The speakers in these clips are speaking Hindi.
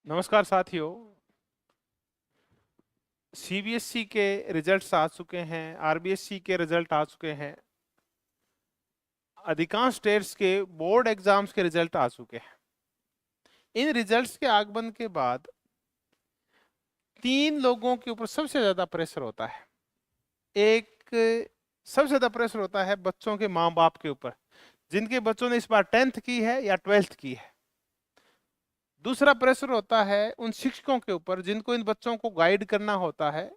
नमस्कार साथियों। सीबीएसई के रिजल्ट्स आ चुके हैं, आरबीएसई के रिजल्ट आ चुके हैं, अधिकांश स्टेट्स के बोर्ड एग्जाम्स के रिजल्ट आ चुके हैं। इन रिजल्ट्स के आगमन के बाद तीन लोगों के ऊपर सबसे ज्यादा प्रेशर होता है। एक सबसे ज्यादा प्रेशर होता है बच्चों के माँ बाप के ऊपर, जिनके बच्चों ने इस बार 10th की है या 12th की है। दूसरा प्रेशर होता है उन शिक्षकों के ऊपर जिनको इन बच्चों को गाइड करना होता है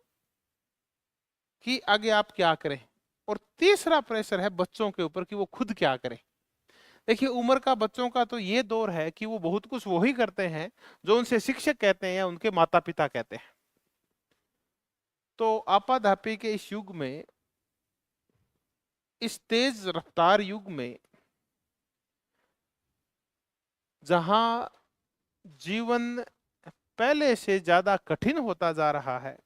कि आगे आप क्या करें। और तीसरा प्रेशर है बच्चों के ऊपर कि वो खुद क्या करें। देखिए, उम्र का बच्चों का तो ये दौर है कि वो बहुत कुछ वही करते हैं जो उनसे शिक्षक कहते हैं या उनके माता पिता कहते हैं। तो आपाधापी के इस युग में, इस तेज रफ्तार युग में, जहां जीवन पहले से ज्यादा कठिन होता जा रहा है,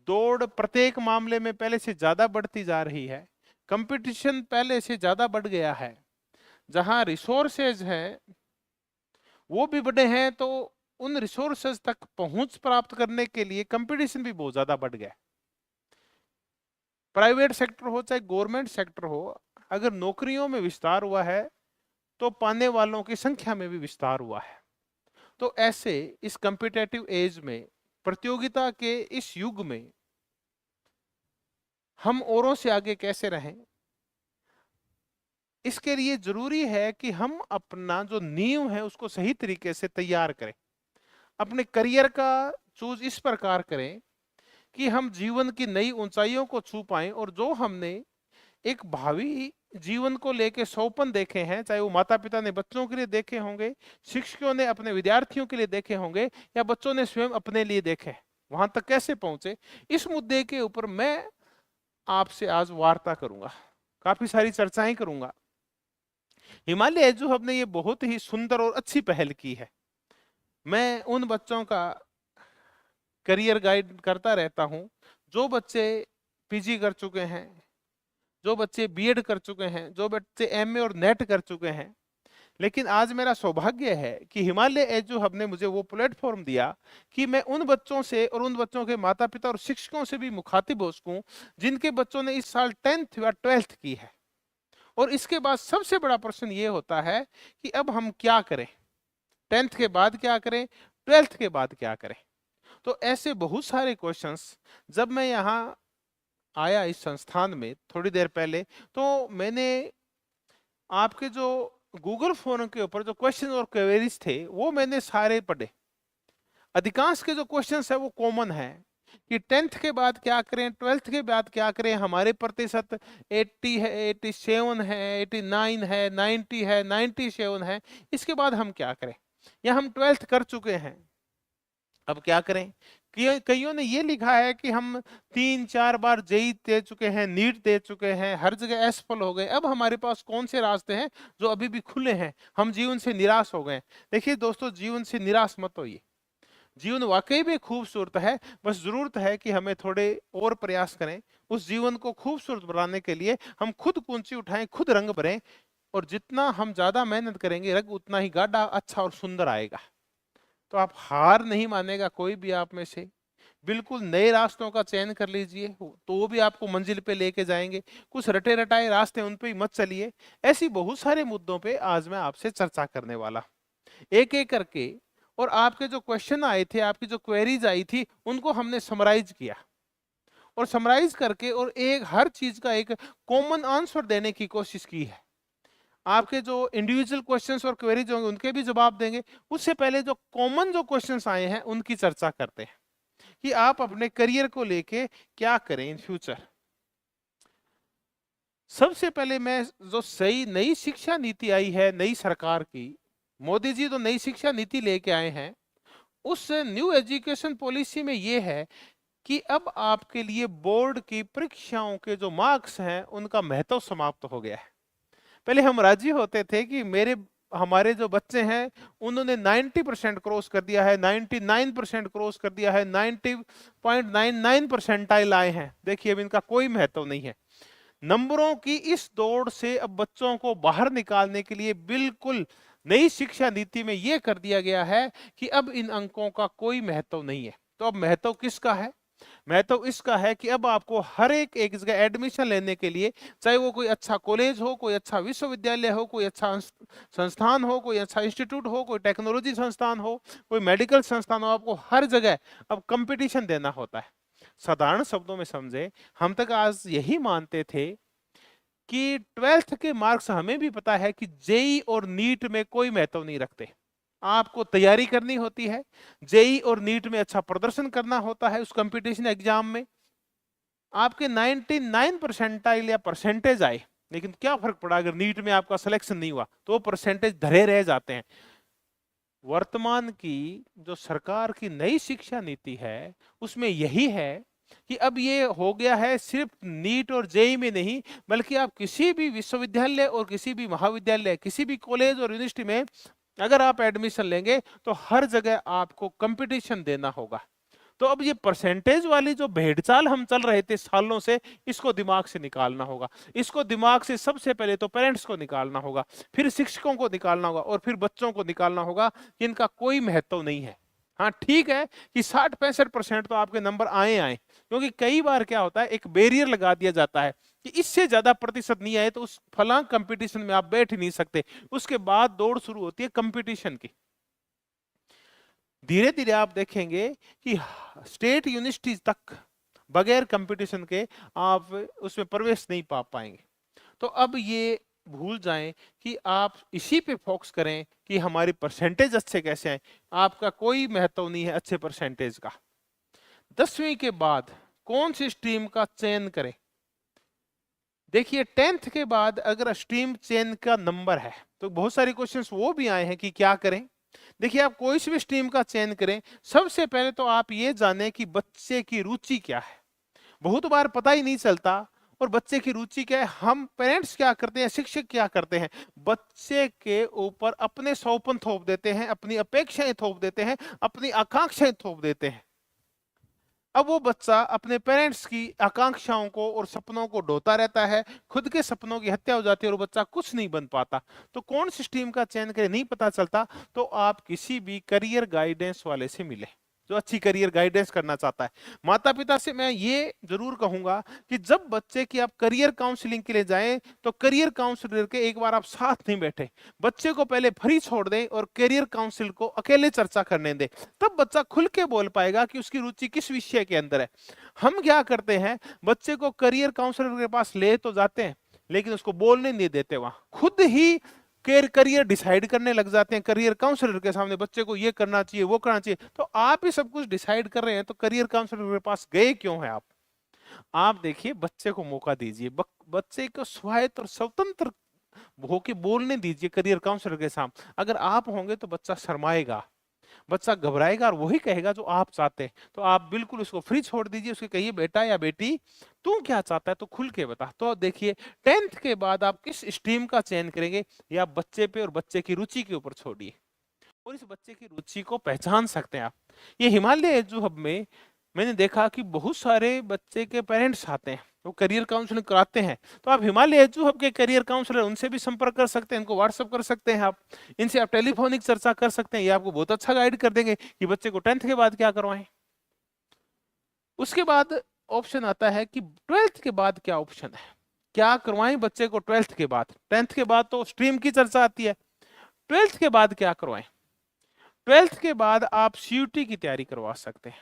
दौड़ प्रत्येक मामले में पहले से ज्यादा बढ़ती जा रही है, कंपटीशन पहले से ज्यादा बढ़ गया है, जहां रिसोर्सेज हैं वो भी बड़े हैं, तो उन रिसोर्सेज तक पहुंच प्राप्त करने के लिए कंपटीशन भी बहुत ज्यादा बढ़ गया है। प्राइवेट सेक्टर हो चाहे गवर्नमेंट सेक्टर हो, अगर नौकरियों में विस्तार हुआ है तो पाने वालों की संख्या में भी विस्तार हुआ है। तो ऐसे इस कॉम्पिटेटिव एज में, प्रतियोगिता के इस युग में, हम औरों से आगे कैसे रहें, इसके लिए जरूरी है कि हम अपना जो नींव है उसको सही तरीके से तैयार करें। अपने करियर का चूज इस प्रकार करें कि हम जीवन की नई ऊंचाइयों को छू पाएं, और जो हमने एक भावी जीवन को लेके सौपन देखे हैं, चाहे वो माता पिता ने बच्चों के लिए देखे होंगे, शिक्षकों ने अपने विद्यार्थियों के लिए देखे होंगे, या बच्चों ने स्वयं अपने लिए देखे, वहां तक कैसे पहुंचे, इस मुद्दे के ऊपर मैं आपसे आज वार्ता करूंगा, काफी सारी चर्चाएं करूंगा। हिमालय एजू हब ने ये बहुत ही सुंदर और अच्छी पहल की है। मैं उन बच्चों का करियर गाइड करता रहता हूं जो बच्चे पीजी कर चुके हैं, जो बच्चे बीएड कर चुके हैं, जो बच्चे एमए और नेट कर चुके हैं। लेकिन आज मेरा सौभाग्य है कि हिमालय एजू हब ने मुझे वो प्लेटफॉर्म दिया कि मैं उन बच्चों से और उन बच्चों के माता पिता और शिक्षकों से भी मुखातिब हो सकूं जिनके बच्चों ने इस साल 10th या 12th की है। और इसके बाद सबसे बड़ा प्रश्न ये होता है कि अब हम क्या करें, 10th के बाद क्या करें, 12th के बाद क्या करें। तो ऐसे बहुत सारे क्वेश्चंस, जब मैं यहाँ आया इस संस्थान में थोड़ी देर पहले, तो मैंने आपके जो गूगल फोरम के ऊपर जो क्वेश्चन और क्वेरीज थे वो मैंने सारे पढ़े। अधिकांश के जो क्वेश्चंस है वो कॉमन है कि 10th के बाद क्या करें, 12th के बाद क्या करें, हमारे प्रतिशत 80 है, 87 है, 89 है, 90 है, 97 है, इसके बाद हम क्या करें, या हम 12th कर चुके हैं अब क्या करें। कईयों ने ये लिखा है कि हम 3-4 बार जेई दे चुके हैं, नीट दे चुके हैं, हर जगह असफल हो गए, अब हमारे पास कौन से रास्ते हैं जो अभी भी खुले हैं, हम जीवन से निराश हो गए। देखिए दोस्तों, जीवन से निराश मत होइए, जीवन वाकई में खूबसूरत है, बस जरूरत है कि हमें थोड़े और प्रयास करें। उस जीवन को खूबसूरत बनाने के लिए हम खुद कुंची उठाएं, खुद रंग भरें, और जितना हम ज्यादा मेहनत करेंगे रंग उतना ही गाढ़ा, अच्छा और सुंदर आएगा। तो आप हार नहीं मानेगा कोई भी आप में से, बिल्कुल नए रास्तों का चयन कर लीजिए, तो वो भी आपको मंजिल पे लेके जाएंगे। कुछ रटे रटाए रास्ते उन पे ही मत चलिए। ऐसी बहुत सारे मुद्दों पे आज मैं आपसे चर्चा करने वाला, एक एक करके। और आपके जो क्वेश्चन आए थे, आपकी जो क्वेरीज आई थी, उनको हमने समराइज किया, और समराइज करके और एक हर चीज का एक कॉमन आंसर देने की कोशिश की है। आपके जो इंडिविजुअल क्वेश्चंस और क्वेरीज होंगे उनके भी जवाब देंगे। उससे पहले जो कॉमन जो क्वेश्चंस आए हैं उनकी चर्चा करते हैं कि आप अपने करियर को लेके क्या करें इन फ्यूचर। सबसे पहले मैं, जो सही नई शिक्षा नीति आई है नई सरकार की, मोदी जी तो नई शिक्षा नीति लेके आए हैं, उस न्यू एजुकेशन पॉलिसी में ये है कि अब आपके लिए बोर्ड की परीक्षाओं के जो मार्क्स हैं उनका महत्व समाप्त हो गया है। पहले हम राजी होते थे कि हमारे जो बच्चे हैं उन्होंने 90% क्रॉस कर दिया है, 99% क्रॉस कर दिया है, 90.99 परसेंटाइल आए हैं, देखिए अब इनका कोई महत्व नहीं है। नंबरों की इस दौड़ से अब बच्चों को बाहर निकालने के लिए बिल्कुल नई शिक्षा नीति में यह कर दिया गया है कि अब इन अंकों का कोई महत्व नहीं है। तो अब महत्व किसका है? महत्व इसका है कि अब आपको हर एक जगह एडमिशन लेने के लिए, चाहे वो कोई अच्छा कॉलेज हो, कोई अच्छा विश्वविद्यालय हो, कोई अच्छा संस्थान हो, कोई अच्छा इंस्टीट्यूट हो, कोई टेक्नोलॉजी संस्थान हो, कोई मेडिकल संस्थान हो, आपको हर जगह अब कंपटीशन देना होता है। साधारण शब्दों में समझे, हम तक आज यही मानते थे कि 12th के मार्क्स, हमें भी पता है कि जेई और नीट में कोई महत्व नहीं रखते। आपको तैयारी करनी होती है, जेई और नीट में अच्छा प्रदर्शन करना होता है, उस कंपटीशन एग्जाम में आपके 99 परसेंटाइल या परसेंटेज आए, लेकिन क्या फर्क पड़ा अगर नीट में आपका सिलेक्शन नहीं हुआ, तो परसेंटेज धरे रह जाते हैं। वर्तमान की जो सरकार की नई शिक्षा नीति है उसमें यही है कि अब ये हो गया है सिर्फ नीट और जेई में नहीं, बल्कि आप किसी भी विश्वविद्यालय और किसी भी महाविद्यालय, किसी भी कॉलेज और यूनिवर्सिटी में अगर आप एडमिशन लेंगे तो हर जगह आपको कंपटीशन देना होगा। तो अब ये परसेंटेज वाली जो भेड़चाल हम चल रहे थे सालों से, इसको दिमाग से निकालना होगा। इसको दिमाग से सबसे पहले तो पेरेंट्स को निकालना होगा, फिर शिक्षकों को निकालना होगा और फिर बच्चों को निकालना होगा कि इनका कोई महत्व नहीं है। हाँ ठीक है कि 60-65% तो आपके नंबर आए, क्योंकि कई बार क्या होता है, एक बैरियर लगा दिया जाता है कि इससे ज्यादा प्रतिशत नहीं आए तो उस फलां कंपटीशन में आप बैठ ही नहीं सकते। उसके बाद दौड़ शुरू होती है कंपटीशन की। धीरे धीरे आप देखेंगे कि स्टेट यूनिवर्सिटीज तक बगैर कंपटीशन के आप उसमें प्रवेश नहीं पा पाएंगे। तो अब ये भूल जाएं कि आप इसी पे फोकस करें कि हमारी परसेंटेज अच्छे कैसे आए। आपका कोई महत्व नहीं है अच्छे परसेंटेज का। 10वीं के बाद कौन सी स्ट्रीम का चयन करें? देखिए 10th के बाद अगर स्ट्रीम चयन का नंबर है तो बहुत सारे क्वेश्चंस वो भी आए हैं कि क्या करें। देखिए आप कोई सी भी स्ट्रीम का चयन करें, सबसे पहले तो आप ये जानें कि बच्चे की रुचि क्या है। बहुत बार पता ही नहीं चलता और बच्चे की रुचि क्या है। हम पेरेंट्स क्या करते हैं, शिक्षक क्या करते हैं, बच्चे के ऊपर अपने सौंपन थोप देते हैं, अपनी अपेक्षाएं थोप देते हैं, अपनी आकांक्षाएं थोप देते हैं। अब वो बच्चा अपने पेरेंट्स की आकांक्षाओं को और सपनों को ढोता रहता है, खुद के सपनों की हत्या हो जाती है और बच्चा कुछ नहीं बन पाता। तो कौन सी स्ट्रीम का चयन करें नहीं पता चलता, तो आप किसी भी करियर गाइडेंस वाले से मिले जो अच्छी करियर गाइडेंस करना चाहता है। माता पिता से मैं ये जरूर कहूंगा कि जब बच्चे की आप करियर काउंसलिंग के लिए जाएं तो करियर काउंसलर के एक बार आप साथ नहीं बैठे, बच्चे को पहले फ्री छोड़ दें और करियर काउंसिल को अकेले चर्चा करने दें। तब बच्चा खुल के बोल पाएगा कि उसकी रुचि किस विषय के अंदर है। हम क्या करते हैं, बच्चे को करियर काउंसलर के पास ले तो जाते हैं लेकिन उसको बोलने नहीं देते, वहां खुद ही करियर डिसाइड करने लग जाते हैं। करियर काउंसलर के सामने बच्चे को ये करना चाहिए, वो करना चाहिए। तो आप ही सब कुछ डिसाइड कर रहे हैं तो करियर काउंसलर के पास गए क्यों हैं आप देखिए बच्चे को मौका दीजिए, बच्चे को स्वायत्त और स्वतंत्र होके बोलने दीजिए करियर काउंसलर के सामने। अगर आप होंगे तो बच्चा शर्माएगा, बच्चा घबराएगा और वही कहेगा जो आप चाहते हैं। तो आप बिल्कुल उसको फ्री छोड़ दीजिए, उसके कहिए बेटा या बेटी तू क्या चाहता है तो खुल के बता। तो देखिए 10th के बाद आप किस स्ट्रीम का चयन करेंगे या बच्चे पे और बच्चे की रुचि के ऊपर छोड़िए, और इस बच्चे की रुचि को पहचान सकते हैं आप। ये हिमालय एजू हब में मैंने देखा कि बहुत सारे बच्चे के पेरेंट्स आते हैं, वो करियर काउंसलिंग कराते हैं। तो आप हिमालय एजू हब के करियर काउंसलर उनसे भी संपर्क कर सकते हैं, इनको व्हाट्सअप कर सकते हैं, आप इनसे आप टेलीफोनिक चर्चा कर सकते हैं। ये आपको बहुत अच्छा गाइड कर देंगे कि बच्चे को 10th के बाद क्या करवाएं। उसके बाद ऑप्शन आता है कि 12th के बाद क्या ऑप्शन है, क्या करवाएं बच्चे को 12th के बाद। 10th के बाद तो स्ट्रीम की चर्चा आती है, 12th के बाद क्या करवाएं। 12th के बाद आप सीयूटी की तैयारी करवा सकते हैं,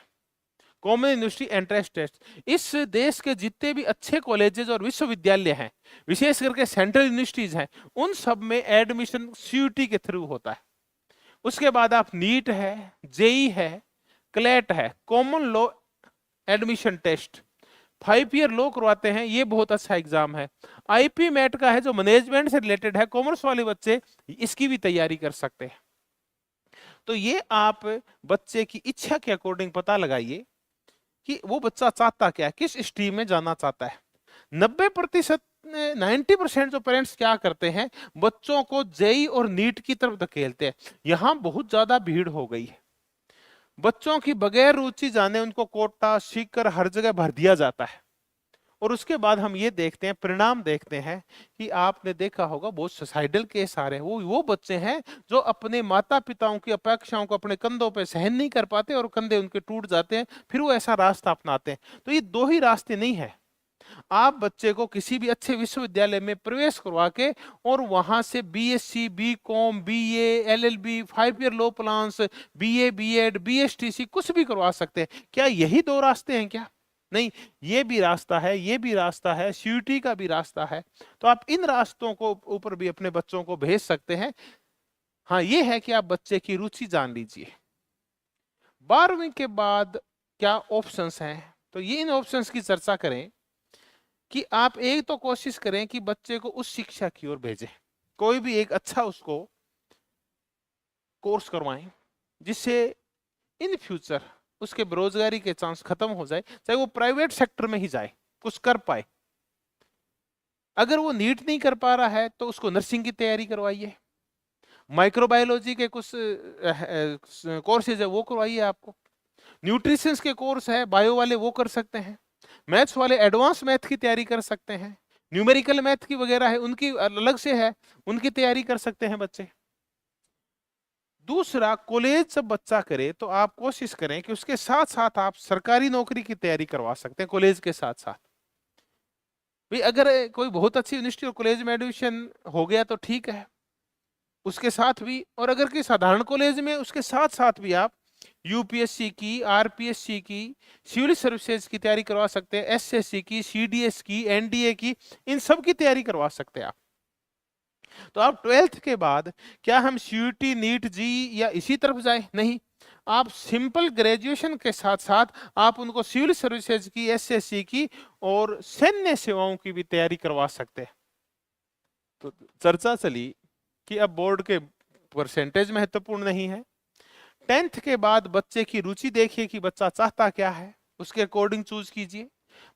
कॉमन यूनिवर्सिटी एंट्रेंस टेस्ट। इस देश के जितने भी अच्छे कॉलेजेस और विश्वविद्यालय हैं, विशेष करके सेंट्रल यूनिवर्सिटीज हैं, उन सब में एडमिशन सीयूटी के थ्रू होता है। उसके बाद आप नीट है, जेई है, क्लेट है, common law admission test, 5 year law करवाते हैं, ये बहुत अच्छा एग्जाम है। आईपी मैट का है जो मैनेजमेंट से रिलेटेड है, कॉमर्स वाले बच्चे इसकी भी तैयारी कर सकते हैं। तो ये आप बच्चे की इच्छा के अकॉर्डिंग पता लगाइए कि वो बच्चा चाहता क्या है, किस स्ट्रीम में जाना चाहता है। 90% 90% जो पेरेंट्स क्या करते हैं, बच्चों को जेई और नीट की तरफ धकेलते हैं। यहां बहुत ज्यादा भीड़ हो गई है, बच्चों की बगैर रुचि जाने उनको कोटा सीख कर हर जगह भर दिया जाता है और उसके बाद हम ये देखते हैं, परिणाम देखते हैं कि आपने देखा होगा बहुत सुसाइडल केस आ रहे हैं। वो बच्चे हैं जो अपने माता पिताओं की अपेक्षाओं को अपने कंधों पे सहन नहीं कर पाते और कंधे उनके टूट जाते हैं, फिर वो ऐसा रास्ता अपनाते हैं। तो ये दो ही रास्ते नहीं है। आप बच्चे को किसी भी अच्छे विश्वविद्यालय में प्रवेश करवा के और वहां से BSc, BCom, BA, LLB, 5 year law plans, BA, BEd, BSTC कुछ भी करवा सकते हैं। क्या यही दो रास्ते हैं क्या? नहीं, ये भी रास्ता है, ये भी रास्ता है, सीयूटी का भी रास्ता है। तो आप इन रास्तों को ऊपर भी अपने बच्चों को भेज सकते हैं। हाँ, ये है कि आप बच्चे की रुचि जान लीजिए। 12वीं के बाद क्या ऑप्शंस हैं, तो ये इन ऑप्शंस की चर्चा करें कि आप एक तो कोशिश करें कि बच्चे को उस शिक्षा की ओर भेजें, कोई भी एक अच्छा उसको कोर्स करवाएं जिससे इन फ्यूचर उसके बेरोजगारी के चांस खत्म हो जाए, चाहे वो प्राइवेट सेक्टर में ही जाए, कुछ कर पाए। अगर वो नीट नहीं कर पा रहा है तो उसको नर्सिंग की तैयारी करवाइए, माइक्रोबायोलॉजी के कुछ कोर्सेज है वो करवाइए, आपको न्यूट्रिशंस के कोर्स है बायो वाले वो कर सकते हैं, मैथ्स वाले एडवांस मैथ की तैयारी कर सकते हैं, न्यूमेरिकल मैथ की वगैरह है उनकी अलग से है, उनकी तैयारी कर सकते हैं बच्चे। दूसरा, कॉलेज जब बच्चा करे तो आप कोशिश करें कि उसके साथ साथ आप सरकारी नौकरी की तैयारी करवा सकते हैं कॉलेज के साथ साथ। भाई अगर कोई बहुत अच्छी यूनिवर्सिटी और कॉलेज में एडमिशन हो गया तो ठीक है, उसके साथ भी, और अगर कोई साधारण कॉलेज में उसके साथ साथ भी आप यूपीएससी की, आरपीएससी की, सिविल सर्विसेज की तैयारी करवा सकते हैं, एसएससी की, सीडीएस की, एनडीए की, इन सब की तैयारी करवा सकते हैं आप। तो आप 12th के बाद क्या हम सीयूटी, नीट, जी या इसी तरफ जाए? नहीं, आप सिंपल ग्रेजुएशन के साथ साथ आप उनको सिविल सर्विसेज की, एसएससी की और सैन्य सेवाओं की भी तैयारी करवा सकते हैं। तो चर्चा चली कि अब बोर्ड के परसेंटेज महत्वपूर्ण नहीं है। 10th के बाद बच्चे की रुचि देखिए कि बच्चा चाहता क्या है, उसके अकॉर्डिंग चूज कीजिए।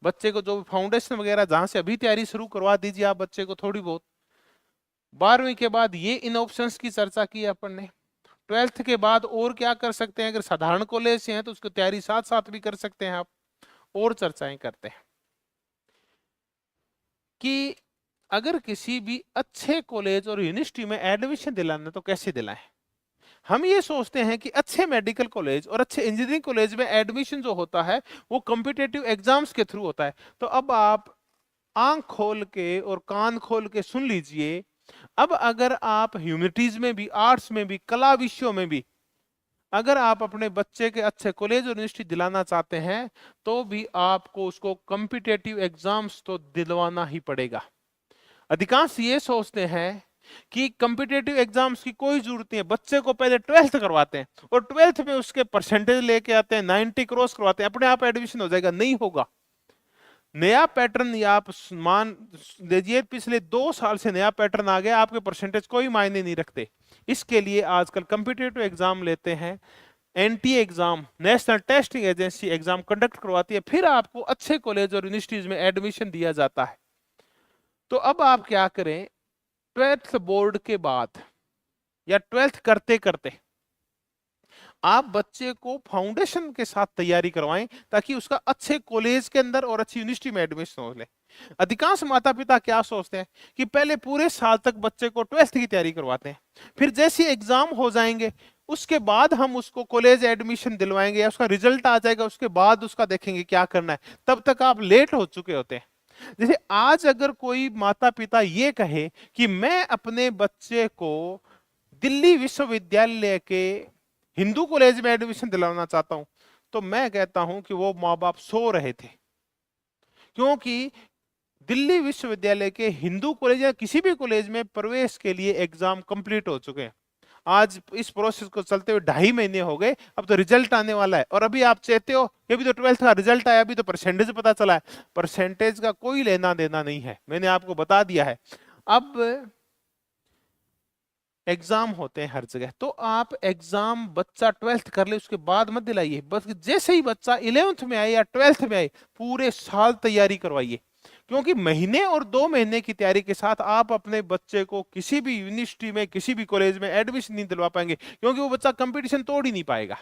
बच्चे को जो फाउंडेशन वगैरह जहां से अभी तैयारी शुरू करवा दीजिए आप बच्चे को थोड़ी बहुत। 12वीं के बाद ये इन ऑप्शंस की चर्चा की अपन ने। 12th के बाद और क्या कर सकते हैं, अगर साधारण कॉलेज से हैं तो उसकी तैयारी साथ साथ भी कर सकते हैं आप। और चर्चाएं करते हैं कि अगर किसी भी अच्छे कॉलेज और यूनिवर्सिटी में एडमिशन दिलाना तो कैसे दिलाएं। हम ये सोचते हैं कि अच्छे मेडिकल कॉलेज और अच्छे इंजीनियरिंग कॉलेज में एडमिशन जो होता है वो कॉम्पिटिटिव एग्जाम्स के थ्रू होता है। तो अब आप आंख खोल के और कान खोल के सुन लीजिए, अब अगर आप ह्यूमैनिटीज में भी, आर्ट्स में भी, कला विषयों में भी अगर आप अपने बच्चे के अच्छे कॉलेज और यूनिवर्सिटी दिलाना चाहते हैं तो भी आपको उसको कॉम्पिटिटिव एग्जाम्स तो दिलवाना ही पड़ेगा। अधिकांश ये सोचते हैं कि कॉम्पिटिटिव एग्जाम्स की कोई जरूरत नहीं है, बच्चे को पहले 12th करवाते हैं और 12th में उसके परसेंटेज लेके आते हैं, 90 क्रॉस करवाते हैं, अपने आप एडमिशन हो जाएगा। नहीं होगा। नया पैटर्न या आप मान लीजिए पिछले 2 साल से नया पैटर्न आ गया, आपके परसेंटेज कोई मायने नहीं रखते। इसके लिए आजकल कॉम्पिटिटिव एग्जाम लेते हैं, NTA exam, national testing agency exam conduct करवाती है, फिर आपको अच्छे कॉलेज और यूनिवर्सिटीज में एडमिशन दिया जाता है। तो अब आप क्या करें, 12th बोर्ड के बाद या 12th करते करते आप बच्चे को फाउंडेशन के साथ तैयारी करवाएं ताकि उसका अच्छे कॉलेज के अंदर और अच्छी यूनिवर्सिटी में एडमिशन हो ले। अधिकांश माता पिता क्या सोचते हैं कि पहले पूरे साल तक बच्चे को 12th की तैयारी करवाते हैं, फिर जैसे एग्जाम हो जाएंगे उसके बाद हम उसको कॉलेज एडमिशन दिलवाएंगे या उसका रिजल्ट आ जाएगा उसके बाद उसका देखेंगे क्या करना है, तब तक आप लेट हो चुके होते हैं। जैसे आज अगर कोई माता पिता ये कहे कि मैं अपने बच्चे को दिल्ली विश्वविद्यालय के हिंदू कॉलेज में एडमिशन दिलाना चाहता हूं, तो मैं कहता हूं कि वो माँ बाप सो रहे थे, क्योंकि दिल्ली विश्वविद्यालय के हिंदू कॉलेज या किसी भी कॉलेज में प्रवेश के लिए एग्जाम कंप्लीट हो चुके हैं। आज इस प्रोसेस को चलते हुए 2.5 महीने हो गए, अब तो रिजल्ट आने वाला है और अभी आप चाहते हो कि अभी तो 12th का रिजल्ट आया, अभी तो परसेंटेज पता चला है। परसेंटेज का कोई लेना देना नहीं है, मैंने आपको बता दिया है। अब एग्जाम होते हैं हर जगह, तो आप एग्जाम बच्चा 12th कर ले उसके बाद मत दिलाइए, बस जैसे ही बच्चा 11th में आए या 12th में आए पूरे साल तैयारी करवाइए, क्योंकि महीने और 2 महीने की तैयारी के साथ आप अपने बच्चे को किसी भी यूनिवर्सिटी में, किसी भी कॉलेज में एडमिशन नहीं दिलवा पाएंगे, क्योंकि वो बच्चा कंपटीशन तोड़ ही नहीं पाएगा।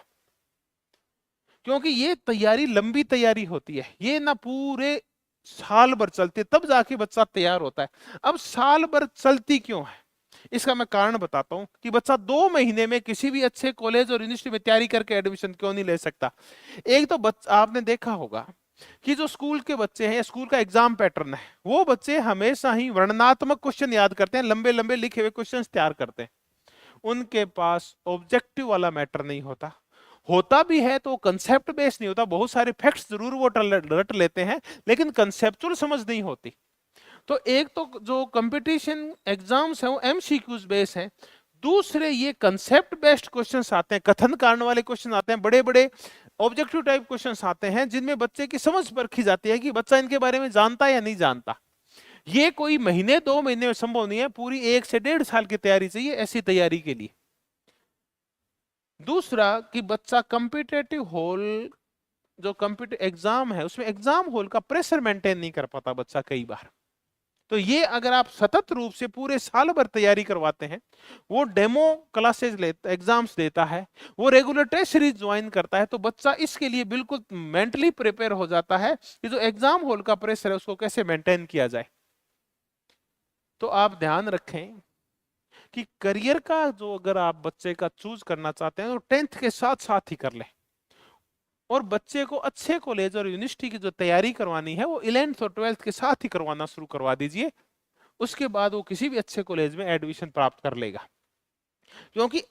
क्योंकि ये तैयारी लंबी तैयारी होती है, ये ना पूरे साल भर चलती है, तब जाके बच्चा तैयार होता है। अब साल भर चलती क्यों है, इसका मैं कारण बताता हूं कि बच्चा 2 महीने में किसी भी अच्छे कॉलेज और यूनिवर्सिटी में तैयारी करके एडमिशन क्यों नहीं ले सकता। एक तो आपने देखा होगा कि जो स्कूल के बच्चे हैं या स्कूल का एग्जाम पैटर्न है, वो बच्चे हमेशा ही वर्णनात्मक क्वेश्चन याद करते हैं, लंबे लंबे लिखे हुए क्वेश्चन तैयार करते हैं। उनके पास ऑब्जेक्टिव वाला मैटर नहीं होता, होता भी है तो कंसेप्ट बेस्ड नहीं होता। बहुत सारे फैक्ट्स जरूर वो रट लेते हैं, लेकिन कंसेप्चुअल समझ नहीं होती। तो एक तो जो कंपटीशन एग्जाम्स है वो एमसीक्यूज बेस है, दूसरे ये कंसेप्ट बेस्ड क्वेश्चंस आते हैं, कथन कारण वाले क्वेश्चन आते हैं, बड़े बड़े ऑब्जेक्टिव टाइप क्वेश्चंस आते हैं जिनमें बच्चे की समझ परखी जाती है कि बच्चा इनके बारे में जानता है या नहीं जानता। ये कोई महीने 2 महीने में संभव नहीं है, पूरी 1 से 1.5 साल की तैयारी चाहिए ऐसी तैयारी के लिए। दूसरा कि बच्चा कॉम्पिटिटिव हॉल, जो कॉम्पिटिटिव एग्जाम है उसमें एग्जाम हॉल का प्रेशर मेंटेन नहीं कर पाता बच्चा कई बार। तो ये अगर आप सतत रूप से पूरे साल भर तैयारी करवाते हैं, वो डेमो क्लासेस लेता, एग्जाम्स देता है, वो रेगुलर टेस्ट सीरीज ज्वाइन करता है, तो बच्चा इसके लिए बिल्कुल मेंटली प्रिपेयर हो जाता है कि जो एग्जाम हॉल का प्रेशर है उसको कैसे मेंटेन किया जाए। तो आप ध्यान रखें कि करियर का जो अगर आप बच्चे का चूज करना चाहते हैं तो 10th के साथ साथ ही कर लें, और बच्चे को अच्छे कॉलेज और यूनिवर्सिटी की जो तैयारी करवानी है वो 11th और 12th के साथ ही करवाना शुरू करवा दीजिए। उसके बाद वो किसी भी अच्छे कॉलेज में एडमिशन प्राप्त कर लेगा, क्योंकि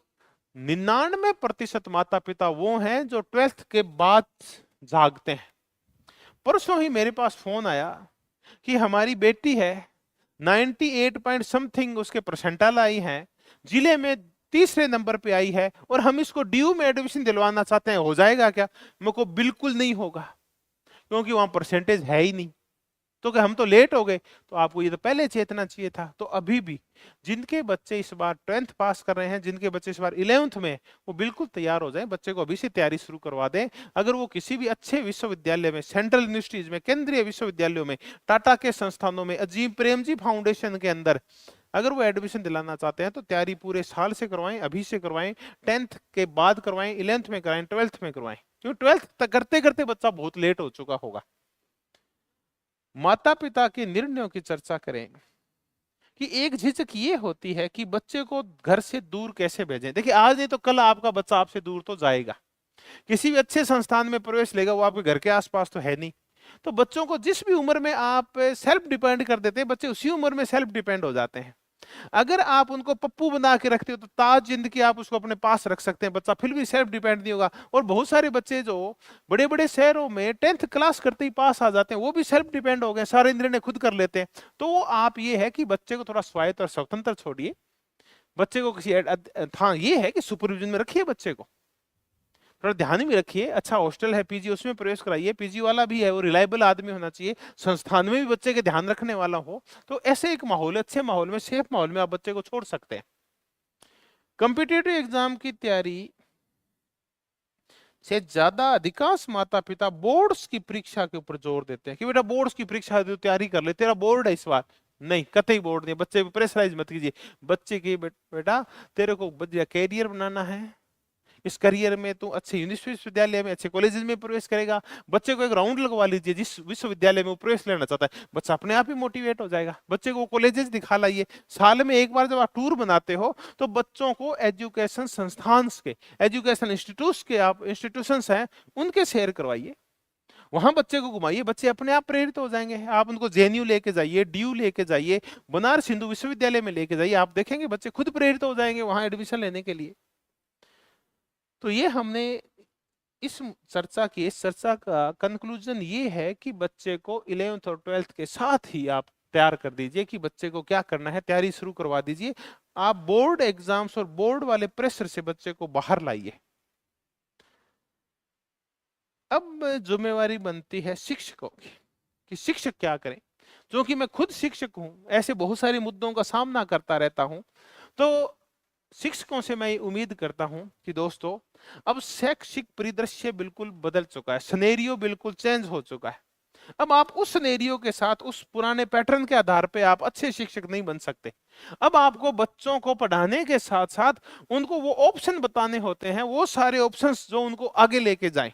99% माता पिता वो हैं जो 12th के बाद जागते हैं। परसों ही मेरे पास फोन आया कि हमारी बेटी है 98 पॉइंट समथिंग उसके परसेंटाइल आई हैं, जिले में तीसरे नंबर पे आई है, और हम इसको डीयू में एडमिशन दिलवाना चाहते हैं, हो जाएगा क्या? मेरे को बिल्कुल नहीं होगा, क्योंकि वहां परसेंटेज है ही नहीं। तो कि हम तो लेट हो गए, तो आपको ये तो पहले चेतना चाहिए था। तो अभी भी जिनके बच्चे इस बार 10th पास कर रहे हैं, जिनके बच्चे इस बार 11th में, वो बिल्कुल तैयार हो जाएं, बच्चे को अभी से तैयारी शुरू करवा दें। अगर वो किसी भी अच्छे विश्वविद्यालय में, सेंट्रल यूनिवर्सिटीज में, केंद्रीय विश्वविद्यालयों में, टाटा के संस्थानों में, अजीम प्रेमजी फाउंडेशन के अंदर अगर वो एडमिशन दिलाना चाहते हैं, तो तैयारी पूरे साल से करवाएं, अभी से करवाएं, 10th के बाद करवाएं, 11th में करवाएं, 12th में करवाएं, क्योंकि 12th तक करते करते बच्चा बहुत लेट हो चुका होगा। माता पिता के निर्णयों की चर्चा करें कि एक झिझक ये होती है कि बच्चे को घर से दूर कैसे भेजें। देखिए, आज नहीं तो कल आपका बच्चा आपसे दूर तो जाएगा, किसी भी अच्छे संस्थान में प्रवेश लेगा, वो आपके घर के आसपास तो है नहीं। तो बच्चों को जिस भी उम्र में आप सेल्फ डिपेंड कर देते हैं, बच्चे उसी उम्र में सेल्फ डिपेंड हो जाते हैं। अगर आप उनको पप्पू बना के रखते हो तो ताज जिंदगी आप उसको अपने पास रख सकते हैं, बच्चा फिर भी सेल्फ डिपेंड नहीं होगा। और बहुत सारे बच्चे जो बड़े बड़े शहरों में 10th क्लास करते ही पास आ जाते हैं, वो भी सेल्फ डिपेंड हो गए, सारे निर्णय खुद कर लेते हैं। तो वो आप ये है कि बच्चे को थोड़ा स्वायत्त और स्वतंत्र छोड़िए, बच्चे को किसी हाँ ये है कि सुपरविजन में रखिए, बच्चे को थोड़ा ध्यान में रखिए। अच्छा हॉस्टल है, पीजी, उसमें प्रवेश कराइए, पीजी वाला भी है, वो रिलायबल आदमी होना चाहिए, संस्थान में भी बच्चे के ध्यान रखने वाला हो। तो ऐसे एक माहौल, अच्छे माहौल में, सेफ माहौल में आप बच्चे को छोड़ सकते हैं। कॉम्पिटिटिव एग्जाम की तैयारी से ज्यादा अधिकांश माता पिता बोर्ड्स की परीक्षा के ऊपर जोर देते हैं कि बेटा बोर्ड्स की परीक्षा तैयारी कर ले, तेरा बोर्ड है इस बार। नहीं, कतई बोर्ड नहीं, बच्चे को प्रेशराइज मत कीजिए। बच्चे की बेटा तेरे को कैरियर बनाना है, इस करियर में तू अच्छे यूनिवर्सिटी विश्वविद्यालय में, अच्छे कॉलेजेस में प्रवेश करेगा। बच्चे को एक राउंड लगवा लीजिए, जिस विश्वविद्यालय में वो प्रवेश लेना चाहता है, बच्चा अपने आप ही मोटिवेट हो जाएगा। बच्चे को कॉलेजेस दिखा लाइए, साल में एक बार जब आप टूर बनाते हो तो बच्चों को एजुकेशन संस्थान के, एजुकेशन इंस्टीट्यूट के आप इंस्टीट्यूशन हैं उनके शेयर करवाइए, वहां बच्चे को घुमाइए, बच्चे अपने आप प्रेरित हो जाएंगे। आप उनको जेएनयू लेके जाइए, डीयू लेके जाइए, बनारस हिंदू विश्वविद्यालय में लेके जाइए, आप देखेंगे बच्चे खुद प्रेरित हो जाएंगे वहां एडमिशन लेने के लिए। तो ये हमने इस चर्चा का कंक्लूजन ये है कि बच्चे को 11th और 12th के साथ ही आप तैयार कर दीजिए कि बच्चे को क्या करना है, तैयारी शुरू करवा दीजिए। आप बोर्ड एग्जाम्स और बोर्ड वाले प्रेशर से बच्चे को बाहर लाइए। अब जिम्मेवारी बनती है शिक्षकों की कि शिक्षक क्या करें। क्योंकि मैं खुद शिक्षक हूं, ऐसे बहुत सारे मुद्दों का सामना करता रहता हूं, तो शिक्षकों से मैं उम्मीद करता हूं कि दोस्तों अब शैक्षिक परिदृश्य बिल्कुल बदल चुका है, सिनेरियो बिल्कुल चेंज हो चुका है। अब आप उस सिनेरियो के साथ, उस पुराने पैटर्न के आधार पे आप अच्छे शिक्षक नहीं बन सकते। अब आपको बच्चों को पढ़ाने के साथ साथ उनको वो ऑप्शन बताने होते हैं, वो सारे ऑप्शंस जो उनको आगे लेके जाएं।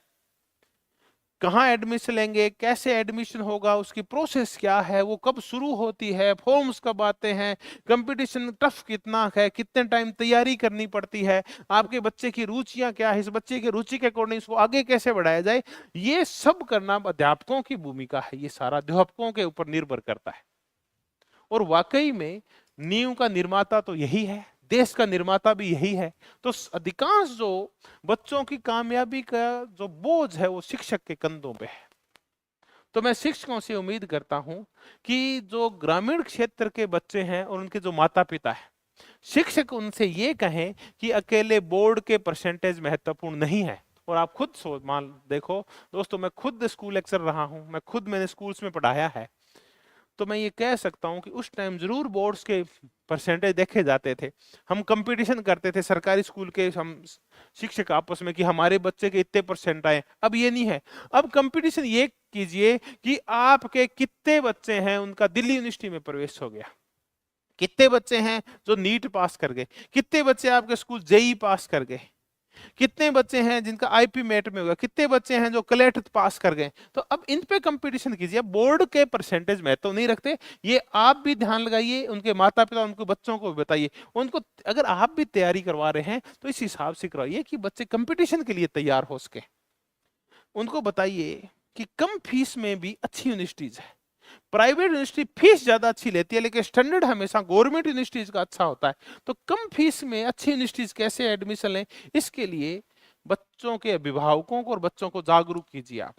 कहाँ एडमिशन लेंगे, कैसे एडमिशन होगा, उसकी प्रोसेस क्या है, वो कब शुरू होती है, फॉर्म्स कब आते हैं, कंपटीशन टफ कितना है, कितने टाइम तैयारी करनी पड़ती है, आपके बच्चे की रुचियां क्या है, इस बच्चे की रुचि के अकॉर्डिंग इसको आगे कैसे बढ़ाया जाए, ये सब करना अध्यापकों की भूमिका है। ये सारा अध्यापकों के ऊपर निर्भर करता है। और वाकई में नींव का निर्माता तो यही है, देश का निर्माता भी यही है। तो अधिकांश जो बच्चों की कामयाबी का जो बोझ है वो शिक्षक के कंधों पे है। तो मैं शिक्षकों से उम्मीद करता हूं कि जो ग्रामीण क्षेत्र के बच्चे हैं और उनके जो माता पिता है, शिक्षक उनसे ये कहें कि अकेले बोर्ड के परसेंटेज महत्वपूर्ण नहीं है। और आप खुद सोच मान देखो दोस्तों, मैं खुद स्कूल लेक्चर रहा हूं, मैंने स्कूल्स में पढ़ाया है, तो मैं ये कह सकता हूं कि उस टाइम जरूर बोर्ड्स के परसेंटेज देखे जाते थे। हम कंपटीशन करते थे सरकारी स्कूल के हम शिक्षक आपस में कि हमारे बच्चे के इतने परसेंट आए। अब ये नहीं है। अब कंपटीशन ये कीजिए कि आपके कितने बच्चे हैं उनका दिल्ली यूनिवर्सिटी में प्रवेश हो गया, कितने बच्चे हैं जो नीट पास कर गए, कितने बच्चे आपके स्कूल जेई पास कर गए, कितने बच्चे हैं जिनका आईपी मेट में होगा, कितने बच्चे हैं जो क्लेट पास कर गए। तो अब इन पे कंपटीशन कीजिए। बोर्ड के परसेंटेज में तो नहीं रखते, ये आप भी ध्यान लगाइए, उनके माता पिता उनको बच्चों को बताइए, उनको अगर आप भी तैयारी करवा रहे हैं तो इस हिसाब से करवाइए कि बच्चे कंपटीशन के लिए तैयार हो सके। उनको बताइए कि कम फीस में भी अच्छी यूनिवर्सिटीज है। प्राइवेट यूनिवर्सिटी फीस ज्यादा अच्छी लेती है, लेकिन स्टैंडर्ड हमेशा गवर्नमेंट यूनिवर्सिटीज का अच्छा होता है। तो कम फीस में अच्छी यूनिवर्सिटीज कैसे एडमिशन लें, इसके लिए बच्चों के अभिभावकों को और बच्चों को जागरूक कीजिए। आप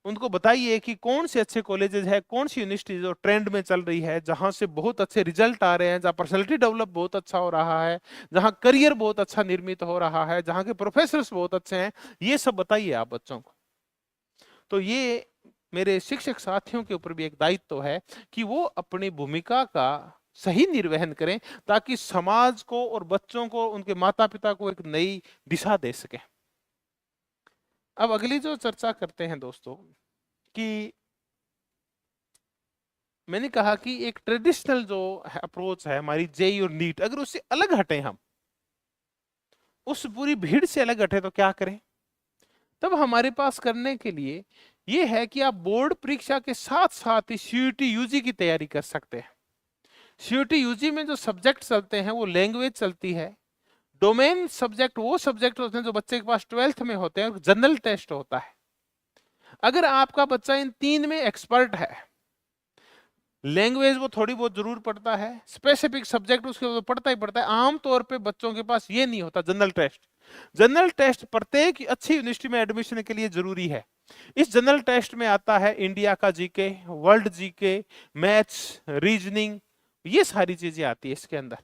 उनको बताइए कि कौन से अच्छे कॉलेजेस है, कौन सी यूनिवर्सिटी जो ट्रेंड में चल रही है, जहां से बहुत अच्छे रिजल्ट आ रहे हैं, जहां पर्सनैलिटी डेवलप बहुत अच्छा हो रहा है, जहां करियर बहुत अच्छा निर्मित हो रहा है, जहां के प्रोफेसर्स बहुत अच्छे हैं। ये सब बताइए आप बच्चों को। तो ये मेरे शिक्षक साथियों के ऊपर भी एक दायित्व तो है कि वो अपनी भूमिका का सही निर्वहन करें, ताकि समाज को और बच्चों को, उनके माता पिता को एक नई दिशा दे सके। अब अगली जो चर्चा करते हैं दोस्तों, कि मैंने कहा कि एक ट्रेडिशनल जो अप्रोच है हमारी जेई और नीट, अगर उससे अलग हटे, हम उस पूरी भीड़ से अलग हटे तो क्या करें। तब हमारे पास करने के लिए ये है कि आप बोर्ड परीक्षा के साथ साथ ही सीयूटी यूजी की तैयारी कर सकते हैं। सीयूटी यूजी में जो सब्जेक्ट चलते हैं वो लैंग्वेज चलती है, डोमेन सब्जेक्ट वो सब्जेक्ट होते हैं जो बच्चे के पास 12th में होते हैं, और जनरल टेस्ट होता है। अगर आपका बच्चा इन तीन में एक्सपर्ट है, लैंग्वेज वो थोड़ी बहुत जरूर पढ़ता है, स्पेसिफिक सब्जेक्ट उसके वो पढ़ता ही पढ़ता है, आमतौर पे बच्चों के पास ये नहीं होता जनरल टेस्ट। जनरल टेस्ट प्रत्येक अच्छी यूनिवर्सिटी में एडमिशन के लिए जरूरी है। इस जनरल टेस्ट में आता है इंडिया का GK, world GK, maths, reasoning, ये सारी चीजें आती है इसके अंदर।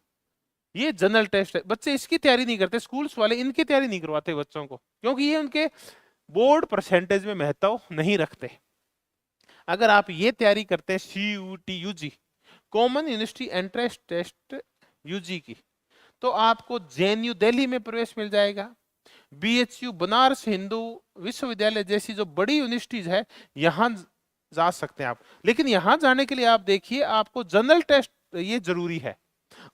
ये जनरल टेस्ट है। बच्चे इसकी तैयारी नहीं करते, स्कूल्स वाले इनकी तैयारी नहीं करवाते बच्चों को, क्योंकि ये उनके बोर्ड परसेंटेज में महत्व नहीं रखते। अगर आप ये तैयारी करते हैं CUET UG, common university entrance test UG की, तो आपको जेएनयू दिल्ली में प्रवेश मिल जाएगा। बीएचयू बनारस हिंदू विश्वविद्यालय जैसी जो बड़ी यूनिवर्सिटीज है, यहां जा सकते हैं आप। लेकिन यहां जाने के लिए आप देखिए, आपको जनरल टेस्ट ये जरूरी है,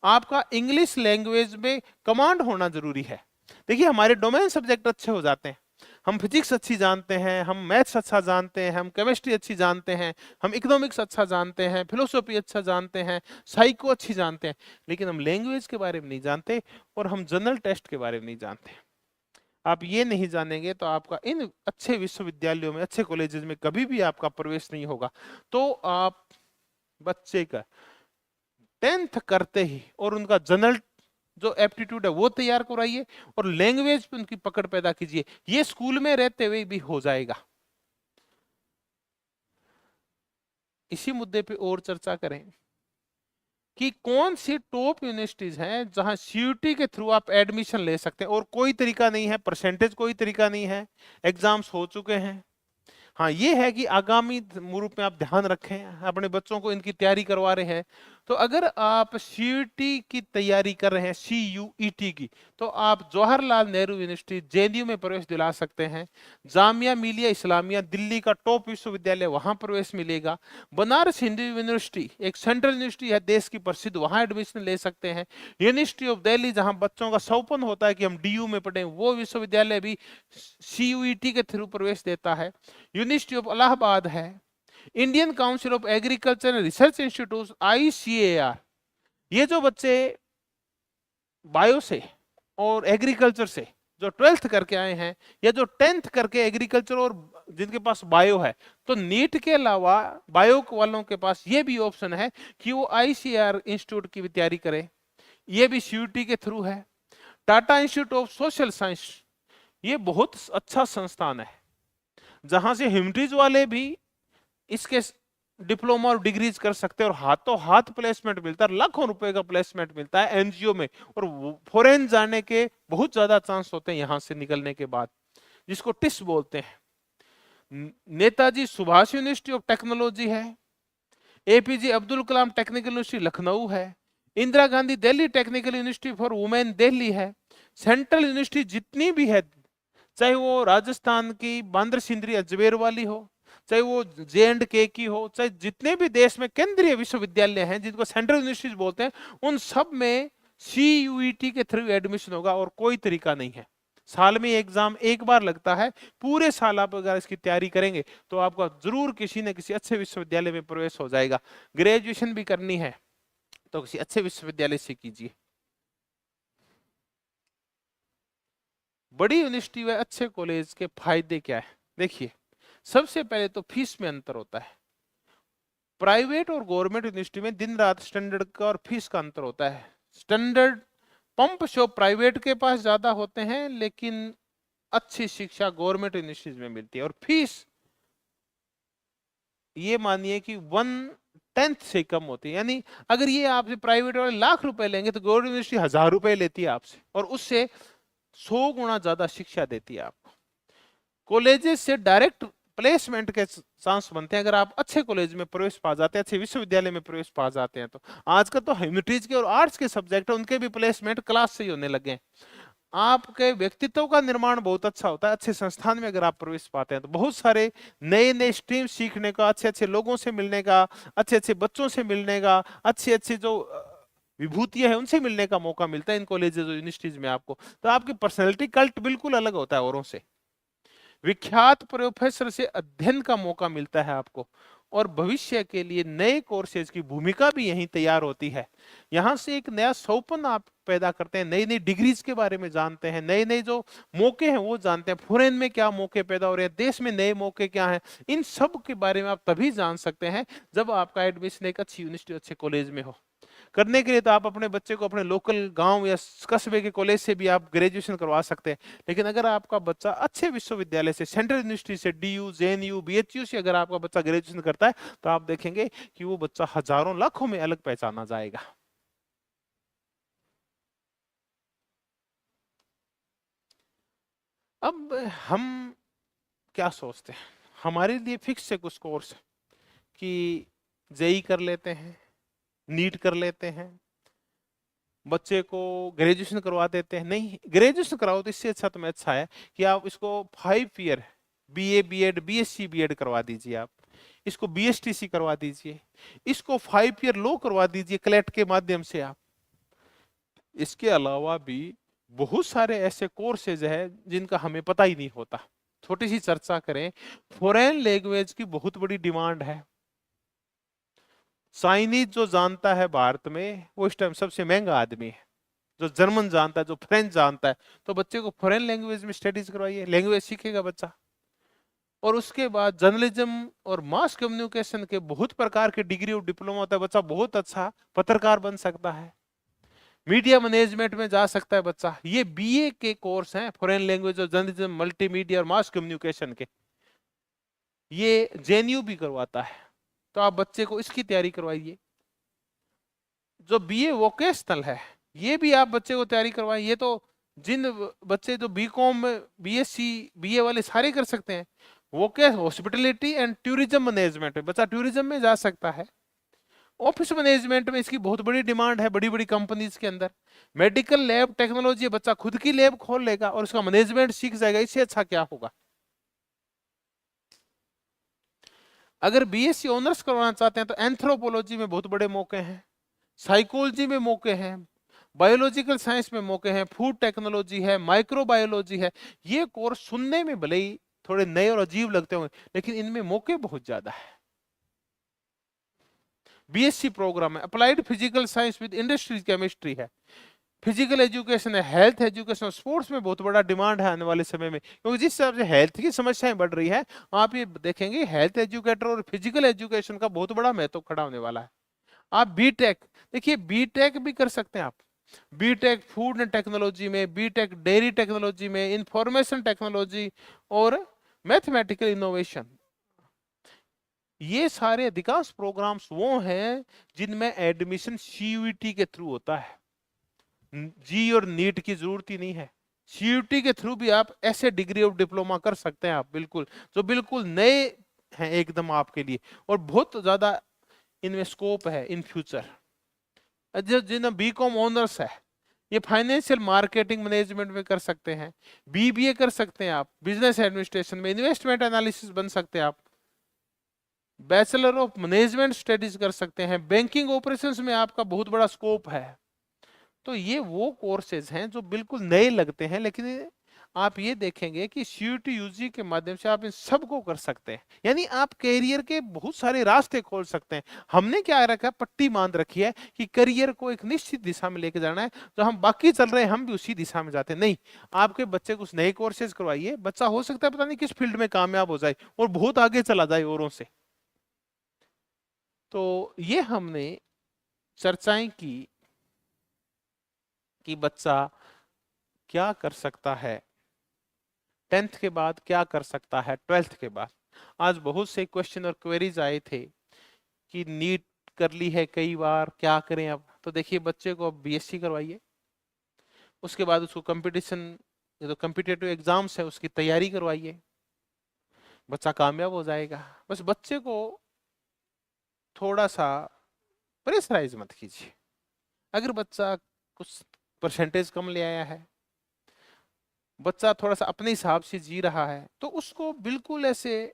आपका इंग्लिश लैंग्वेज में कमांड होना जरूरी है। देखिए हमारे डोमेन सब्जेक्ट अच्छे हो जाते हैं, हम फिजिक्स अच्छी जानते हैं, हम मैथ्स अच्छा जानते हैं, हम केमिस्ट्री अच्छी जानते हैं, हम इकोनॉमिक्स अच्छा जानते हैं, फिलोसॉफी अच्छा जानते हैं, साइको अच्छी जानते हैं, लेकिन हम लैंग्वेज के बारे में नहीं जानते और हम जनरल टेस्ट के बारे में नहीं जानते। आप ये नहीं जानेंगे तो आपका इन अच्छे विश्वविद्यालयों में, अच्छे कॉलेजेस में कभी भी आपका प्रवेश नहीं होगा। तो आप बच्चे का 10th करते ही और उनका जनरल जो एप्टीट्यूड है वो तैयार कराइए, और लैंग्वेज पे उनकी पकड़ पैदा कीजिए। ये स्कूल में रहते हुए भी हो जाएगा। इसी मुद्दे पे और चर्चा करें कि कौन सी टॉप यूनिवर्सिटीज हैं जहां सीयूटी के थ्रू आप एडमिशन ले सकते हैं, और कोई तरीका नहीं है, परसेंटेज कोई तरीका नहीं है, एग्जाम्स हो चुके हैं। हाँ ये है कि आगामी रूप में आप ध्यान रखें, अपने बच्चों को इनकी तैयारी करवा रहे हैं तो अगर आप सीयूईटी की तैयारी कर रहे हैं, सीयूईटी की, तो आप जवाहरलाल नेहरू यूनिवर्सिटी जेएनयू में प्रवेश दिला सकते हैं। जामिया मिलिया इस्लामिया दिल्ली का टॉप विश्वविद्यालय, वहां प्रवेश मिलेगा। बनारस हिंदू यूनिवर्सिटी एक सेंट्रल यूनिवर्सिटी है देश की प्रसिद्ध, वहां एडमिशन ले सकते हैं। यूनिवर्सिटी ऑफ दिल्ली जहां बच्चों का सपना होता है कि हम डीयू में पढ़ें, वो विश्वविद्यालय भी सीयूईटी के थ्रू प्रवेश देता है। यूनिवर्सिटी ऑफ इलाहाबाद है। Indian council of agriculture and research institute ICAR, ये जो बच्चे बायो से और एग्रीकल्चर से जो 12th करके आए हैं या जो 10th करके एग्रीकल्चर और जिनके पास बायो है, तो नीट के अलावा बायो वालों के पास ये भी ऑप्शन है कि वो ICAR इंस्टीट्यूट की तैयारी करें, ये भी सीयूईटी के थ्रू है। Tata institute of social science, ये बहुत अच्छा संस्थान है जहां से ह्यूमैनिटीज वाले भी इसके डिप्लोमा और डिग्रीज कर सकते हैं और हाथों हाथ प्लेसमेंट मिलता है, लाखों रुपए का प्लेसमेंट मिलता है एनजीओ में, और फॉरेन जाने के बहुत ज्यादा चांस होते हैं यहां से निकलने के बाद, जिसको टिस बोलते हैं। Netaji Subhash University of Technology है। APJ Abdul Kalam Technical University Lucknow है। Indira Gandhi Delhi Technical University for Women Delhi है। सेंट्रल यूनिवर्सिटी जितनी भी है, चाहे वो राजस्थान की बांद्रा सिंदरी अजमेर वाली हो, चाहे वो J&K की हो, चाहे जितने भी देश में केंद्रीय विश्वविद्यालय हैं जिनको सेंट्रल यूनिवर्सिटीज बोलते हैं, उन सब में सीयूईटी के थ्रू एडमिशन होगा और कोई तरीका नहीं है। साल में एग्जाम एक बार लगता है, पूरे साल आप अगर इसकी तैयारी करेंगे तो आपका जरूर किसी न किसी अच्छे विश्वविद्यालय में प्रवेश हो जाएगा। ग्रेजुएशन भी करनी है तो किसी अच्छे विश्वविद्यालय से कीजिए। बड़ी यूनिवर्सिटी व अच्छे कॉलेज के फायदे क्या है, देखिए सबसे पहले तो फीस में अंतर होता है। प्राइवेट और गवर्नमेंट यूनिवर्सिटी में दिन रात स्टैंडर्ड का और फीस का अंतर होता है। स्टैंडर्ड पंप शो प्राइवेट के पास ज्यादा होते हैं, लेकिन अच्छी शिक्षा गवर्नमेंट यूनिवर्सिटीज में मिलती है। और फीस ये मानिए कि 1/10 से कम होती है, यानी अगर ये आपसे प्राइवेट वाले लाख रुपए लेंगे तो गवर्नमेंट यूनिवर्सिटी 1000 रुपए लेती है आपसे, और उससे 100 गुना ज्यादा शिक्षा देती है आपको। कॉलेजेस से डायरेक्ट प्लेसमेंट के चांस बनते हैं अगर आप अच्छे कॉलेज में प्रवेश पा जाते हैं, अच्छे विश्वविद्यालय में प्रवेश पा जाते हैं। तो आजकल तो ह्यूमैनिटीज के और आर्ट्स के सब्जेक्ट है, उनके भी प्लेसमेंट क्लास से ही होने लगे हैं। आपके व्यक्तित्व का निर्माण बहुत अच्छा होता है अच्छे संस्थान में अगर आप प्रवेश पाते हैं, तो बहुत सारे नए नए स्ट्रीम सीखने का, अच्छे अच्छे लोगों से मिलने का, अच्छे अच्छे बच्चों से मिलने का, अच्छे अच्छे जो विभूतियां हैं उनसे मिलने का मौका मिलता है इन कॉलेजेस और यूनिवर्सिटीज में आपको। तो आपकी पर्सनैलिटी कल्ट बिल्कुल अलग होता है औरों से। विख्यात प्रोफेसर से अध्ययन का मौका मिलता है आपको, और भविष्य के लिए नए कोर्सेज की भूमिका भी यहीं तैयार होती है। यहाँ से एक नया सौपन आप पैदा करते हैं, नई नई डिग्रीज के बारे में जानते हैं, नए नए जो मौके हैं वो जानते हैं, फॉरेन में क्या मौके पैदा हो रहे हैं, देश में नए मौके क्या हैं, इन सब के बारे में आप तभी जान सकते हैं जब आपका एडमिशन एक अच्छी यूनिवर्सिटी अच्छे कॉलेज में हो। करने के लिए तो आप अपने बच्चे को अपने लोकल गांव या कस्बे के कॉलेज से भी आप ग्रेजुएशन करवा सकते हैं, लेकिन अगर आपका बच्चा अच्छे विश्वविद्यालय से, सेंट्रल यूनिवर्सिटी से, DU, JNU, BHU से अगर आपका बच्चा ग्रेजुएशन करता है, तो आप देखेंगे कि वो बच्चा हजारों लाखों में अलग पहचाना जाएगा। अब हम क्या सोचते हैं, हमारे लिए फिक्स है कुछ कोर्स कि JEE कर लेते हैं, नीट कर लेते हैं, बच्चे को ग्रेजुएशन करवा देते हैं। नहीं, ग्रेजुएशन कराओ तो इससे अच्छा, तुम्हें अच्छा है कि आप इसको 5 year BA BEd BSc BEd करवा दीजिए, आप इसको BSTC करवा दीजिए, इसको 5 ईयर लो करवा दीजिए क्लेट के माध्यम से आप। इसके अलावा भी बहुत सारे ऐसे कोर्सेज है जिनका हमें पता ही नहीं होता। छोटी सी चर्चा करें, फॉरेन लैंग्वेज की बहुत बड़ी डिमांड है। चाइनीज जो जानता है भारत में वो इस टाइम सबसे महंगा आदमी है। जो जर्मन जानता है, जो फ्रेंच जानता है, तो बच्चे को फॉरेन लैंग्वेज में स्टडीज करवाइए, लैंग्वेज सीखेगा बच्चा। और उसके बाद जर्नलिज्म और मास कम्युनिकेशन के बहुत प्रकार के डिग्री और डिप्लोमा होता है, बच्चा बहुत अच्छा पत्रकार बन सकता है, मीडिया मैनेजमेंट में जा सकता है बच्चा। ये BA के कोर्स हैं, फॉरेन लैंग्वेज और जर्नलिज्म, मल्टीमीडिया और मास कम्युनिकेशन के, ये JNU भी करवाता है। तो आप बच्चे को इसकी तैयारी करवाइए। जो BA वोकेशनल है, ये भी आप बच्चे को तैयारी करवाइए। ये तो जिन बच्चे जो BCom BSc BA वाले सारे कर सकते हैं। वोके हॉस्पिटलिटी एंड टूरिज्म मैनेजमेंट, बच्चा टूरिज्म में जा सकता है। ऑफिस मैनेजमेंट में इसकी बहुत बड़ी डिमांड है बड़ी बड़ी कंपनीज के अंदर। मेडिकल लैब टेक्नोलॉजी, बच्चा खुद की लैब खोल लेगा और उसका मैनेजमेंट सीख जाएगा, इससे अच्छा क्या होगा। अगर बीएससी ऑनर्स करवाना चाहते हैं तो एंथ्रोपोलॉजी में बहुत बड़े मौके हैं, साइकोलॉजी में मौके हैं, बायोलॉजिकल साइंस में मौके हैं, फूड टेक्नोलॉजी है, माइक्रोबायोलॉजी है। ये कोर्स सुनने में भले ही थोड़े नए और अजीब लगते होंगे, लेकिन इनमें मौके बहुत ज्यादा है। बीएससी प्रोग्राम है, applied physical science with industry chemistry है, फिजिकल एजुकेशन है, हेल्थ एजुकेशन, स्पोर्ट्स में बहुत बड़ा डिमांड है आने वाले समय में, क्योंकि जिस हिसाब से हेल्थ की समस्याएं बढ़ रही है, आप ये देखेंगे हेल्थ एजुकेटर और फिजिकल एजुकेशन का बहुत बड़ा महत्व खड़ा होने वाला है। आप बीटेक, देखिए बीटेक भी कर सकते हैं आप, बीटेक फूड एंड टेक्नोलॉजी में, बीटेक डेयरी टेक्नोलॉजी में, इंफॉर्मेशन टेक्नोलॉजी और मैथमेटिकल इनोवेशन। ये सारे अधिकांश प्रोग्राम्स वो हैं जिनमें एडमिशन सीयूईटी के थ्रू होता है, जी और नीट की जरूरत ही नहीं है। सीयूटी के थ्रू भी आप ऐसे डिग्री ऑफ डिप्लोमा कर सकते हैं आप, बिल्कुल जो बिल्कुल नए हैं एकदम आपके लिए, और बहुत ज्यादा इनमें स्कोप है इन फ्यूचर। जिन बीकॉम ऑनर्स है, ये फाइनेंशियल मार्केटिंग मैनेजमेंट में कर सकते हैं, बीबीए कर सकते हैं आप, बिजनेस एडमिनिस्ट्रेशन में इन्वेस्टमेंट एनालिसिस बन सकते हैं आप, बैचलर ऑफ मैनेजमेंट स्टडीज कर सकते हैं, बैंकिंग ऑपरेशंस में आपका बहुत बड़ा स्कोप है। तो ये वो कोर्सेज हैं जो बिल्कुल नए लगते हैं, लेकिन आप ये देखेंगे कि सीयूटी यूजी के माध्यम से आप इन सबको कर सकते हैं, यानी आप करियर के बहुत सारे रास्ते खोल सकते हैं। हमने क्या रखा, पट्टी बांध रखी है कि करियर को एक निश्चित दिशा में लेके जाना है, जो हम बाकी चल रहे हैं हम भी उसी दिशा में जाते हैं। नहीं, आपके बच्चे कुछ नए कोर्सेज करवाइए, बच्चा हो सकता है पता नहीं किस फील्ड में कामयाब हो जाए और बहुत आगे चला जाए औरों से। तो ये हमने चर्चाएं की कि बच्चा क्या कर सकता है 10th के बाद, क्या कर सकता है 12th के बाद। आज बहुत से क्वेश्चन और क्वेरीज आए थे कि नीट कर ली है कई बार, क्या करें अब। तो देखिए बच्चे को अब बीएससी करवाइए, उसके बाद उसको कंपटीशन, ये तो कम्पिटिटिव एग्जाम्स है उसकी तैयारी करवाइए, बच्चा कामयाब हो जाएगा। बस बच्चे को थोड़ा सा प्रेशराइज मत कीजिए। अगर बच्चा कुछ परसेंटेज कम ले आया है, बच्चा थोड़ा सा अपने हिसाब से जी रहा है, तो उसको बिल्कुल ऐसे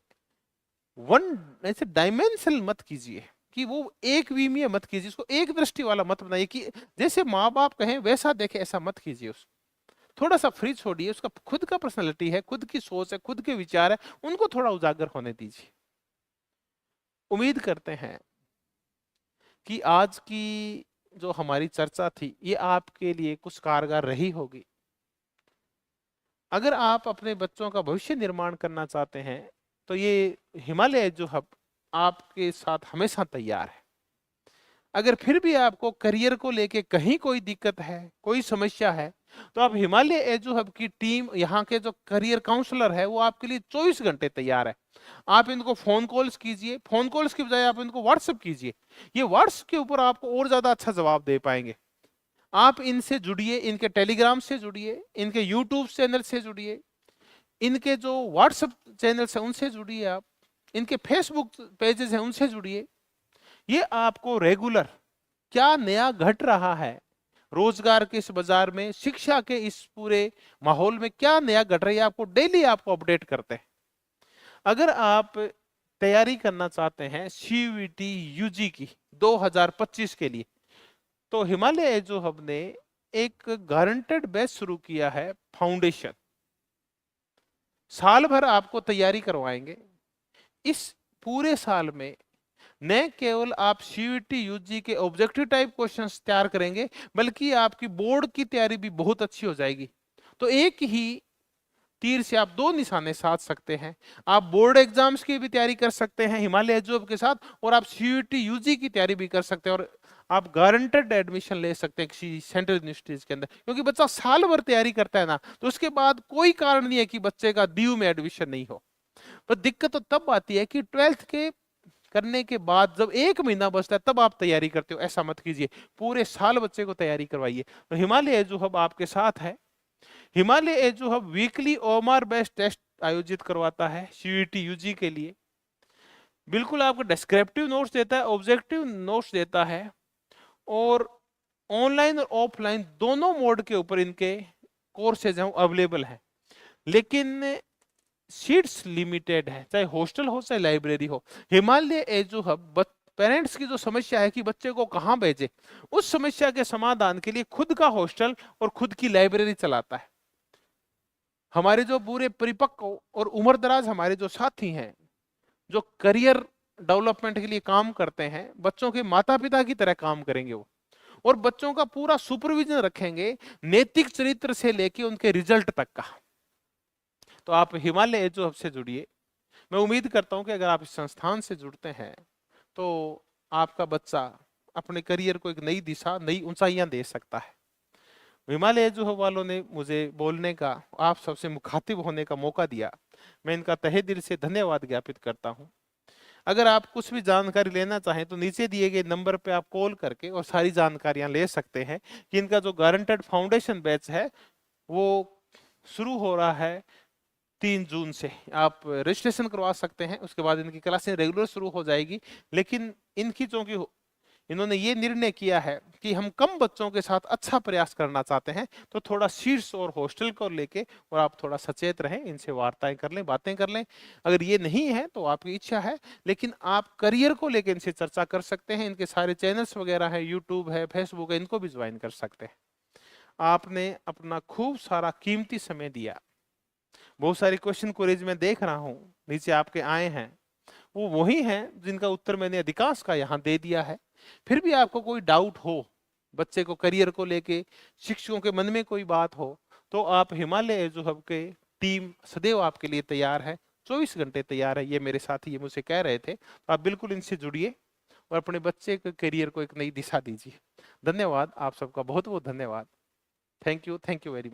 डायमेंशनल मत कीजिए कि वो एक विमीय मत कीजिए, उसको एक दृष्टि वाला मत बनाइए कि जैसे माँ बाप कहें वैसा देखे, ऐसा मत कीजिए। उसको थोड़ा सा फ्री छोड़िए, उसका खुद का पर्सनैलिटी है, खुद की सोच है, खुद के विचार है, उनको थोड़ा उजागर होने दीजिए। उम्मीद करते हैं कि आज की जो हमारी चर्चा थी ये आपके लिए कुछ कारगर रही होगी। अगर आप अपने बच्चों का भविष्य निर्माण करना चाहते हैं तो ये हिमालय एजु हब आपके साथ हमेशा तैयार है। अगर फिर भी आपको करियर को लेके कहीं कोई दिक्कत है, कोई समस्या है, तो आप हिमालय एजु हब की टीम, यहाँ के जो करियर काउंसलर है वो आपके लिए 24 घंटे तैयार है। आप इनको फोन कॉल्स कीजिए, फोन कॉल्स की बजाय आप इनको व्हाट्सएप कीजिए, ये व्हाट्सएप के ऊपर आपको और ज्यादा अच्छा जवाब दे पाएंगे। आप इनसे जुड़िए, इनके टेलीग्राम से जुड़िए, इनके यूट्यूब चैनल से जुड़िए, इनके जो व्हाट्सएप चैनल्स हैं उनसे जुड़िए, आप इनके फेसबुक पेजेस हैं उनसे जुड़िए। ये आपको रेगुलर क्या नया घट रहा है रोजगार के इस बाजार में, शिक्षा के इस पूरे माहौल में क्या नया घट रहा है, आपको डेली आपको अपडेट करते हैं। अगर आप तैयारी करना चाहते हैं सीयूईटी यूजी की 2025 के लिए, तो हिमालय एजु हब ने एक गारंटेड बैच शुरू किया है, फाउंडेशन। साल भर आपको तैयारी करवाएंगे। इस पूरे साल में न केवल आप सीयूईटी यूजी के ऑब्जेक्टिव टाइप क्वेश्चंस तैयार करेंगे, बल्कि आपकी बोर्ड की तैयारी भी बहुत अच्छी हो जाएगी। तो एक ही तीर से आप दो निशाने साध सकते हैं। आप बोर्ड एग्जाम्स की भी तैयारी कर सकते हैं हिमालय एजु हब के साथ, और आप सीयूईटी यूजी की तैयारी भी कर सकते हैं, और आप गारंटेड एडमिशन ले सकते हैं किसी सेंट्रल यूनिवर्सिटीज के अंदर। क्योंकि बच्चा साल भर तैयारी करता है ना, तो उसके बाद कोई कारण नहीं है कि बच्चे का दीव में एडमिशन नहीं हो। पर दिक्कत तो तब आती है कि 12th के करने के बाद जब एक महीना बचता है तब आप तैयारी करते हो। ऐसा मत कीजिए, पूरे साल बच्चे को तैयारी करवाइए। तो हिमालय एजु हब आपके साथ है। Himalaya Edu Hub weekly OMR based test आयोजित करवाता है सीयूईटी यूजी के लिए। बिल्कुल आपको डिस्क्रिप्टिव नोट्स देता है, ऑब्जेक्टिव नोट्स देता है, और ऑनलाइन और ऑफलाइन दोनों मोड के ऊपर इनके कोर्सेज हैं अवेलेबल हैं। लेकिन सीट्स लिमिटेड है, चाहे हॉस्टल हो चाहे लाइब्रेरी हो। हिमालय एजू हब पेरेंट्स की जो समस्या है कि बच्चे को कहाँ भेजे, उस समस्या के समाधान के लिए खुद का हॉस्टल और खुद की लाइब्रेरी चलाता है। हमारे जो पूरे परिपक्व और उम्रदराज हमारे जो साथी हैं, जो करियर डेवलपमेंट के लिए काम करते हैं, बच्चों के माता पिता की तरह काम करेंगे वो, और बच्चों का पूरा सुपरविजन रखेंगे, नैतिक चरित्र से लेके उनके रिजल्ट तक का। तो आप हिमालय एजू हब से जुड़िए। मैं उम्मीद करता हूं कि अगर आप इस संस्थान से जुड़ते हैं तो आपका बच्चा अपने करियर को एक नई दिशा, नई ऊंचाइयां दे सकता है। हिमालय एजू हब वालों ने मुझे बोलने का, आप सबसे मुखातिब होने का मौका दिया, मैं इनका तहे दिल से धन्यवाद ज्ञापित करता हूं। अगर आप कुछ भी जानकारी लेना चाहें तो नीचे दिए गए नंबर पे आप कॉल करके और सारी जानकारियां ले सकते हैं कि इनका जो गारंटेड फाउंडेशन बैच है वो शुरू हो रहा है 3 जून से। आप रजिस्ट्रेशन करवा सकते हैं, उसके बाद इनकी क्लासें रेगुलर शुरू हो जाएगी। लेकिन इनकी चूंकि इन्होंने ये निर्णय किया है कि हम कम बच्चों के साथ अच्छा प्रयास करना चाहते हैं, तो थोड़ा सीट्स और हॉस्टल को लेके और आप थोड़ा सचेत रहें, इनसे वार्ताएं कर लें, बातें कर लें। अगर ये नहीं है तो आपकी इच्छा है, लेकिन आप करियर को लेकर इनसे चर्चा कर सकते हैं। इनके सारे चैनल्स वगैरह है, यूट्यूब है, फेसबुक है, इनको भी ज्वाइन कर सकते हैं। आपने अपना खूब सारा कीमती समय दिया। बहुत सारे क्वेश्चन क्वेरीज में देख रहा हूं नीचे आपके आए हैं, वो वही हैं जिनका उत्तर मैंने अधिकांश का यहाँ दे दिया है। फिर भी आपको कोई डाउट हो, बच्चे को करियर को लेके, शिक्षकों के मन में कोई बात हो, तो आप हिमालय एजू हब के टीम सदैव आपके लिए तैयार है, 24 घंटे तैयार है। ये मेरे साथी ये मुझसे कह रहे थे, तो आप बिल्कुल इनसे जुड़िए और अपने बच्चे के करियर को एक नई दिशा दीजिए। धन्यवाद, आप सबका बहुत बहुत धन्यवाद। Thank you very much.